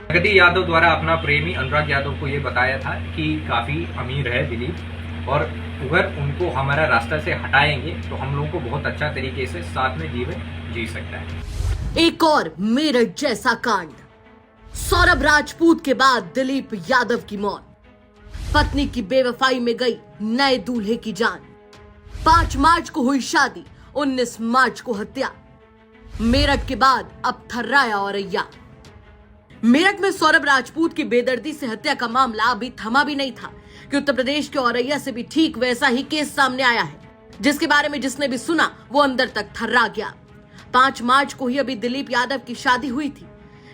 प्रगति यादव द्वारा अपना प्रेमी अनुराग यादव को ये बताया था कि काफी अमीर है दिलीप और अगर उनको हमारा रास्ता से हटाएंगे तो हम लोगों को बहुत अच्छा तरीके से साथ में जीवन जी सकता है। एक और मेरठ जैसा कांड। सौरभ राजपूत के बाद दिलीप यादव की मौत। पत्नी की बेवफाई में गई नए दूल्हे की जान। 5 मार्च को हुई शादी, 19 मार्च को हत्या। मेरठ के बाद अब थर्राया औरैया। मेरठ में सौरभ राजपूत की बेदर्दी से हत्या का मामला अभी थमा भी नहीं था कि उत्तर प्रदेश के औरैया से भी ठीक वैसा ही केस सामने आया है, जिसके बारे में जिसने भी सुना वो अंदर तक थर्रा गया। 5 मार्च को ही अभी दिलीप यादव की शादी हुई थी।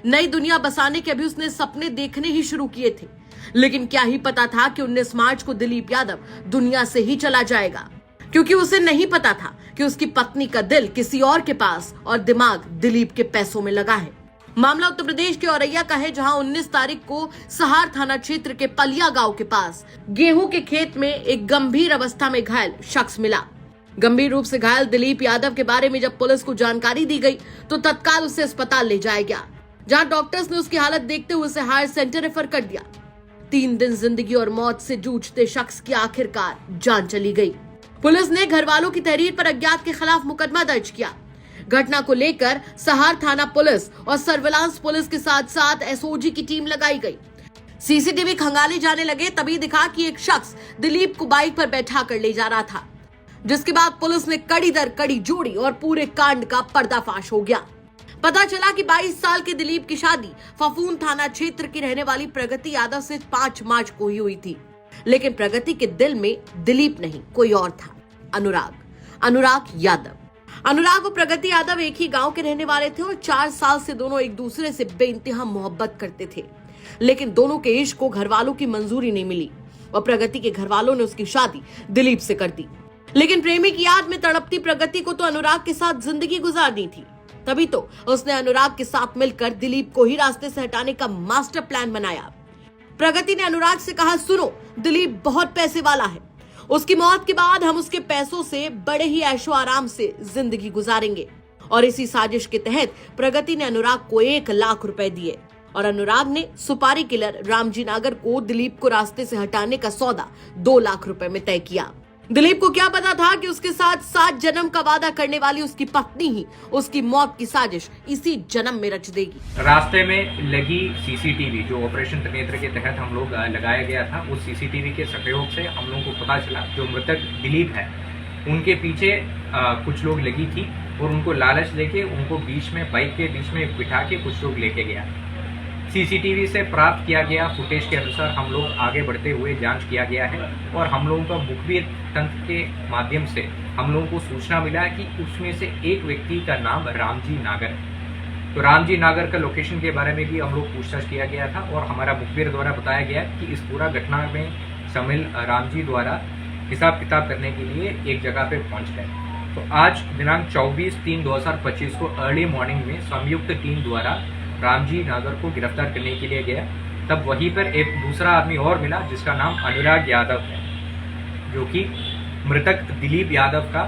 नई दुनिया बसाने के अभी उसने सपने देखने ही शुरू किए थे, लेकिन क्या ही पता था कि 19 मार्च को दिलीप यादव दुनिया से ही चला जाएगा, क्योंकि उसे नहीं पता था कि उसकी पत्नी का दिल किसी और के पास और दिमाग दिलीप के पैसों में लगा है। मामला उत्तर प्रदेश के औरैया का है, जहां 19 तारीख को सहार थाना क्षेत्र के पलिया गांव के पास गेहूं के खेत में एक गंभीर अवस्था में घायल शख्स मिला। गंभीर रूप से घायल दिलीप यादव के बारे में जब पुलिस को जानकारी दी गई तो तत्काल उसे अस्पताल ले जाया गया, जहां डॉक्टर्स ने उसकी हालत देखते हुए उसे हायर सेंटर रेफर कर दिया। 3 दिन जिंदगी और मौत से जूझते शख्स की आखिरकार जान चली गई। पुलिस ने घर वालों की तहरीर पर अज्ञात के खिलाफ मुकदमा दर्ज किया। घटना को लेकर सहार थाना पुलिस और सर्विलांस पुलिस के साथ साथ एसओजी की टीम लगाई गई। सीसीटीवी खंगाले जाने लगे, तभी दिखा कि एक शख्स दिलीप को बाइक पर बैठा कर ले जा रहा था, जिसके बाद पुलिस ने कड़ी दर कड़ी जोड़ी और पूरे कांड का पर्दाफाश हो गया। पता चला कि 22 साल के दिलीप की शादी फफून थाना क्षेत्र की रहने वाली प्रगति यादव से 5 मार्च को ही हुई थी, लेकिन प्रगति के दिल में दिलीप नहीं कोई और था, अनुराग यादव। अनुराग और प्रगति यादव एक ही गांव के रहने वाले थे और 4 साल से दोनों एक दूसरे से बेइंतहा मोहब्बत करते थे, लेकिन दोनों के इश्क को घर वालों की मंजूरी नहीं मिली और प्रगति के घर वालों ने उसकी शादी दिलीप से कर दी। लेकिन प्रेमी की याद में तड़पती प्रगति को तो अनुराग के साथ जिंदगी गुजारनी थी, तभी तो उसने अनुराग के साथ मिलकर दिलीप को ही रास्ते से हटाने का मास्टर प्लान बनाया। प्रगति ने अनुराग से कहा, सुनो, दिलीप बहुत पैसे वाला है, उसकी मौत के बाद हम उसके पैसों से बड़े ही ऐशो आराम से जिंदगी गुजारेंगे। और इसी साजिश के तहत प्रगति ने अनुराग को 1 लाख रुपए दिए और अनुराग ने सुपारी किलर रामजी नागर को दिलीप को रास्ते से हटाने का सौदा 2 लाख रुपए में तय किया। दिलीप को क्या पता था कि उसके साथ 7 जन्म का वादा करने वाली उसकी पत्नी ही उसकी मौत की साजिश इसी जन्म में रच देगी। रास्ते में लगी सीसीटीवी जो ऑपरेशन त्रिनेत्र के तहत हम लोग लगाया गया था, उस सीसीटीवी के सहयोग से हम लोगों को पता चला जो मृतक दिलीप है उनके पीछे कुछ लोग लगी थी और उनको लालच देके उनको बीच में बाइक के बीच में बिठा के कुछ लोग लेके गया। सीसीटीवी से प्राप्त किया गया फुटेज के अनुसार हम लोग आगे बढ़ते हुए जांच किया गया है और हम लोगों का मुखबिर तंत्र के माध्यम से हम लोगों को सूचना मिला कि उसमें से एक व्यक्ति का नाम रामजी नागर है। तो रामजी नागर का लोकेशन के बारे में भी हम लोग पूछताछ किया गया था और हमारा मुखबिर द्वारा बताया गया कि इस पूरा घटना में शामिल रामजी द्वारा हिसाब किताब करने के लिए एक जगह पे पहुंच गए। तो आज दिनांक 24/3/2025 को अर्ली मॉर्निंग में संयुक्त टीम द्वारा रामजी नागर को गिरफ्तार करने के लिए गया। तब वहीं पर एक दूसरा आदमी और मिला जिसका नाम अनुराग यादव है, जो कि मृतक दिलीप यादव का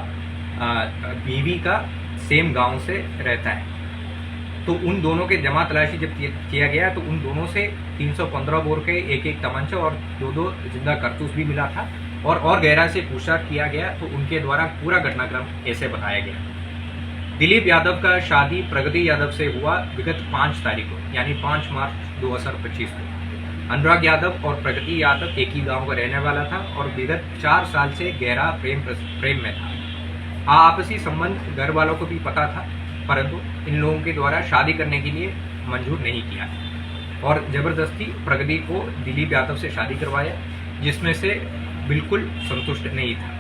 बीवी का सेम गांव से रहता है। तो उन दोनों के जमा तलाशी जब किया गया तो उन दोनों से 315 बोर के एक तमंचा और 2 जिंदा कारतूस भी मिला था और गहराई से पूछताछ किया गया तो उनके द्वारा पूरा घटनाक्रम ऐसे बताया गया। दिलीप यादव का शादी प्रगति यादव से हुआ विगत 5 तारीख को, यानी 5 मार्च 2025 को। अनुराग यादव और प्रगति यादव एक ही गांव का रहने वाला था और विगत 4 साल से गहरा प्रेम में था। आपसी संबंध घर वालों को भी पता था, परंतु इन लोगों के द्वारा शादी करने के लिए मंजूर नहीं किया और जबरदस्ती प्रगति को दिलीप यादव से शादी करवाया, जिसमें से बिल्कुल संतुष्ट नहीं था।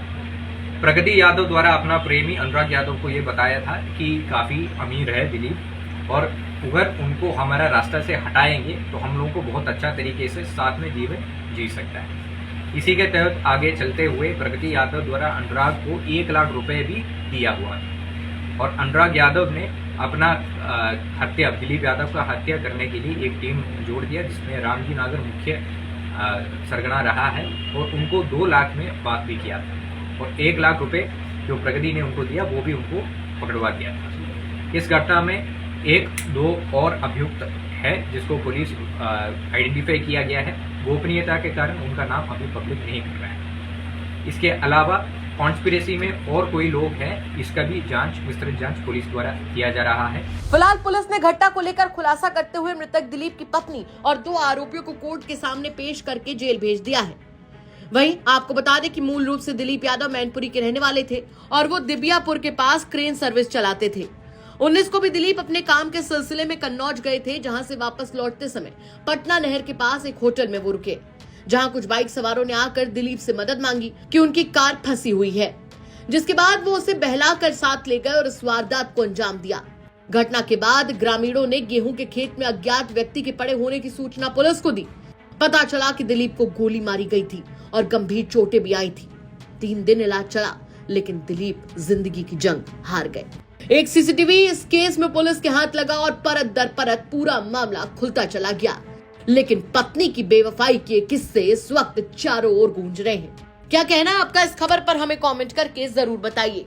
प्रगति यादव द्वारा अपना प्रेमी अनुराग यादव को ये बताया था कि काफी अमीर है दिलीप और अगर उनको हमारा रास्ता से हटाएंगे तो हम लोगों को बहुत अच्छा तरीके से साथ में जीवन जी सकता है। इसी के तहत आगे चलते हुए प्रगति यादव द्वारा अनुराग को 1 लाख रुपए भी दिया हुआ और अनुराग यादव ने अपना हत्या दिलीप यादव का हत्या करने के लिए एक टीम जोड़ दिया, जिसमें रामजी नागर मुख्य सरगना रहा है और उनको 2 लाख में बात भी किया था और 1 लाख रुपए जो प्रगति ने उनको दिया वो भी उनको पकड़वा दिया था। इस घटना में 1-2 और अभियुक्त है जिसको पुलिस आइडेंटिफाई किया गया है। गोपनीयता के कारण उनका नाम अभी पब्लिक नहीं कर रहा है। इसके अलावा कॉन्स्पिरेसी में और कोई लोग हैं, इसका भी जांच, विस्तृत जांच पुलिस द्वारा किया जा रहा है। फिलहाल पुलिस ने घटना को लेकर खुलासा करते हुए मृतक दिलीप की पत्नी और 2 आरोपियों को कोर्ट के सामने पेश करके जेल भेज दिया है। वहीं आपको बता दें कि मूल रूप से दिलीप यादव मैनपुरी के रहने वाले थे और वो दिबियापुर के पास क्रेन सर्विस चलाते थे। 19 को भी दिलीप अपने काम के सिलसिले में कन्नौज गए थे, जहां से वापस लौटते समय पटना नहर के पास एक होटल में वो रुके, जहां कुछ बाइक सवारों ने आकर दिलीप से मदद मांगी कि उनकी कार फंसी हुई है, जिसके बाद वो उसे बहलाकर साथ ले गए और इस वारदात को अंजाम दिया। घटना के बाद ग्रामीणों ने गेहूं के खेत में अज्ञात व्यक्ति के पड़े होने की सूचना पुलिस को दी। पता चला कि दिलीप को गोली मारी गई थी और गंभीर चोटें भी आई थी। 3 दिन इलाज चला, लेकिन दिलीप जिंदगी की जंग हार गए। एक सीसीटीवी इस केस में पुलिस के हाथ लगा और परत दर परत पूरा मामला खुलता चला गया। लेकिन पत्नी की बेवफाई के किस्से इस वक्त चारों ओर गूंज रहे हैं। क्या कहना है आपका इस खबर पर, हमें कमेंट करके जरूर बताइए।